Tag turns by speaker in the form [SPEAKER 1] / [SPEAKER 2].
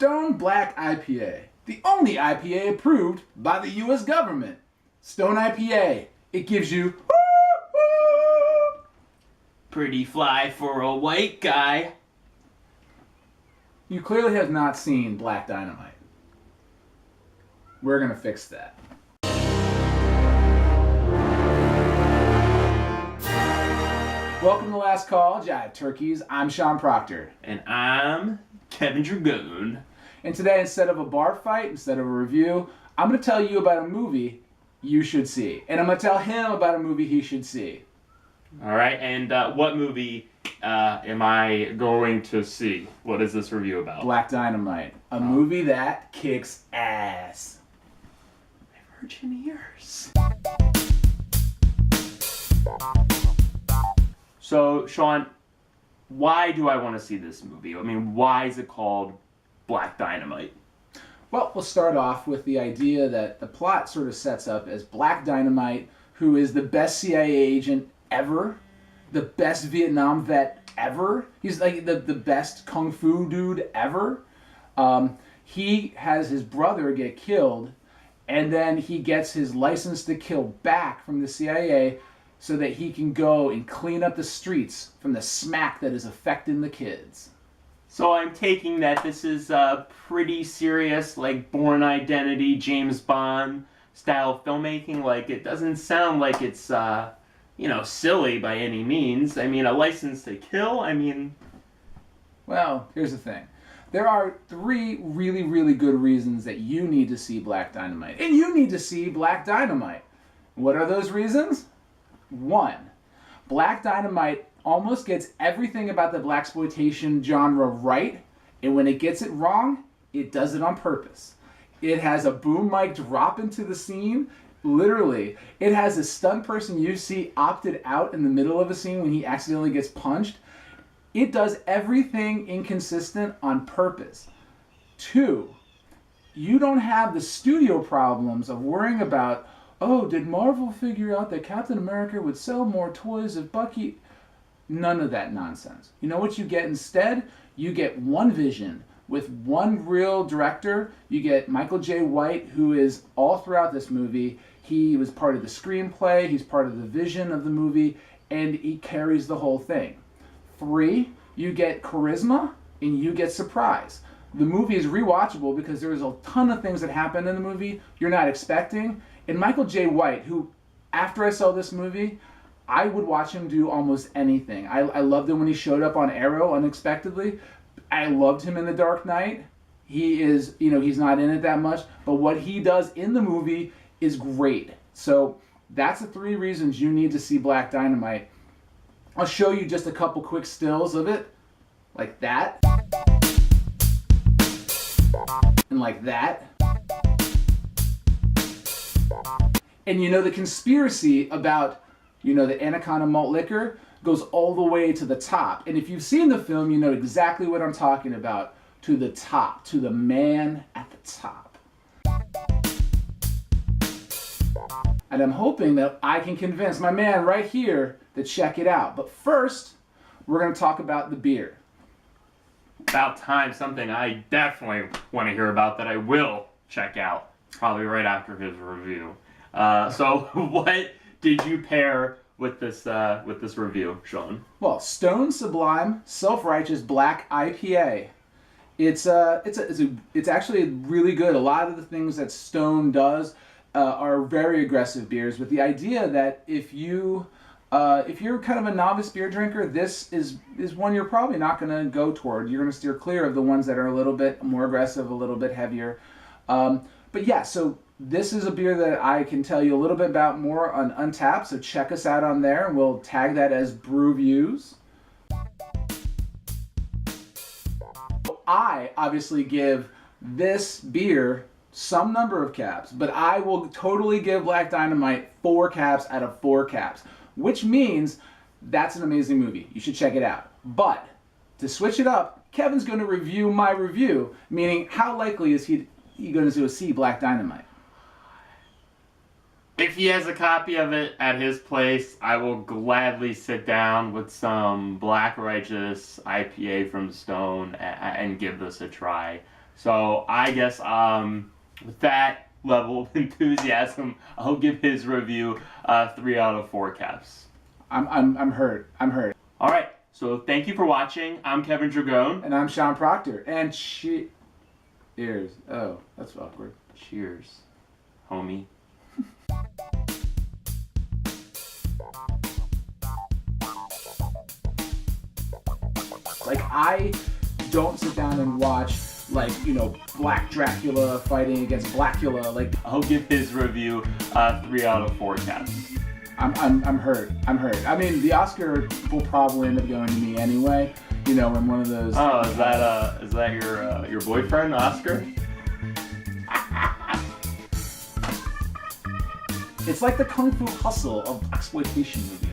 [SPEAKER 1] Stone Black IPA, the only IPA approved by the U.S. government. Stone IPA, it gives you
[SPEAKER 2] pretty fly for a white guy.
[SPEAKER 1] You clearly have not seen Black Dynamite. We're gonna fix that. Welcome to Last Call, Jive Turkeys. I'm Shawn Proctor.
[SPEAKER 2] And I'm Kevin Dragone.
[SPEAKER 1] And today, instead of a bar fight, instead of a review, I'm going to tell you about a movie you should see. And I'm going to tell him about a movie he should see.
[SPEAKER 2] All right, and what movie am I going to see? What is this review about?
[SPEAKER 1] Black Dynamite. A movie that kicks ass.
[SPEAKER 2] My virgin ears. So, Shawn, why do I want to see this movie? I mean, why is it called Black Dynamite?
[SPEAKER 1] Well, we'll start off with the idea that the plot sort of sets up as Black Dynamite, who is the best CIA agent ever, the best Vietnam vet ever. He's like the best kung fu dude ever. He has his brother get killed, and then he gets his license to kill back from the CIA so that he can go and clean up the streets from the smack that is affecting the kids.
[SPEAKER 2] So I'm taking that this is a pretty serious, like, Bourne Identity, James Bond style filmmaking. Like, it doesn't sound like it's, silly by any means. I mean, a license to kill,
[SPEAKER 1] Well, here's the thing. There are 3 really, really good reasons that you need to see Black Dynamite. And you need to see Black Dynamite. What are those reasons? 1. Black Dynamite almost gets everything about the blaxploitation genre right, and when it gets it wrong, it does it on purpose. It has a boom mic drop into the scene. Literally, it has a stunt person you see opted out in the middle of a scene when he accidentally gets punched. It does everything inconsistent on purpose. 2, you don't have the studio problems of worrying about, oh, did Marvel figure out that Captain America would sell more toys if Bucky... None of that nonsense. You know what you get instead? You get one vision with one real director. You get Michael J. White, who is all throughout this movie. He was part of the screenplay, he's part of the vision of the movie, and he carries the whole thing. 3, you get charisma, and you get surprise. The movie is rewatchable because there's a ton of things that happen in the movie you're not expecting. And Michael J. White, who, after I saw this movie, I would watch him do almost anything. I loved him when he showed up on Arrow unexpectedly. I loved him in The Dark Knight. He is, he's not in it that much, but what he does in the movie is great. So that's the 3 reasons you need to see Black Dynamite. I'll show you just a couple quick stills of it, like that, and like that. And the conspiracy about, the Anaconda malt liquor goes all the way to the top. And if you've seen the film, you know exactly what I'm talking about. To the top, to the man at the top. And I'm hoping that I can convince my man right here to check it out. But first, we're going to talk about the beer.
[SPEAKER 2] About time, something I definitely want to hear about that I will check out, probably right after his review. So what did you pair with this review, Shawn?
[SPEAKER 1] Well, Stone Sublime Self-Righteous Black IPA. It's actually really good. A lot of the things that Stone does are very aggressive beers, with the idea that if you're kind of a novice beer drinker, this is one you're probably not going to go toward. You're going to steer clear of the ones that are a little bit more aggressive, a little bit heavier. But yeah, so this is a beer that I can tell you a little bit about more on Untappd, so check us out on there, and we'll tag that as Brew Views. I obviously give this beer some number of caps, but I will totally give Black Dynamite 4 caps out of 4 caps, which means that's an amazing movie. You should check it out. But to switch it up, Kevin's going to review my review, meaning how likely is he going to see Black Dynamite?
[SPEAKER 2] If he has a copy of it at his place, I will gladly sit down with some Black Righteous IPA from Stone and give this a try. So I guess with that level of enthusiasm, I'll give his review 3 out of 4 caps.
[SPEAKER 1] I'm hurt. I'm hurt.
[SPEAKER 2] All right. So thank you for watching. I'm Kevin Dragone.
[SPEAKER 1] And I'm Shawn Proctor. And cheers. Oh, that's awkward.
[SPEAKER 2] Cheers, homie.
[SPEAKER 1] Like, I don't sit down and watch, like, you know, Black Dracula fighting against Blackula. Like,
[SPEAKER 2] I'll give his review 3 out of 4 caps.
[SPEAKER 1] I'm hurt. I'm hurt. I mean, the Oscar will probably end up going to me anyway. You know, in one of those.
[SPEAKER 2] Oh, is that your boyfriend, Oscar?
[SPEAKER 1] It's like the Kung Fu Hustle of exploitation movies.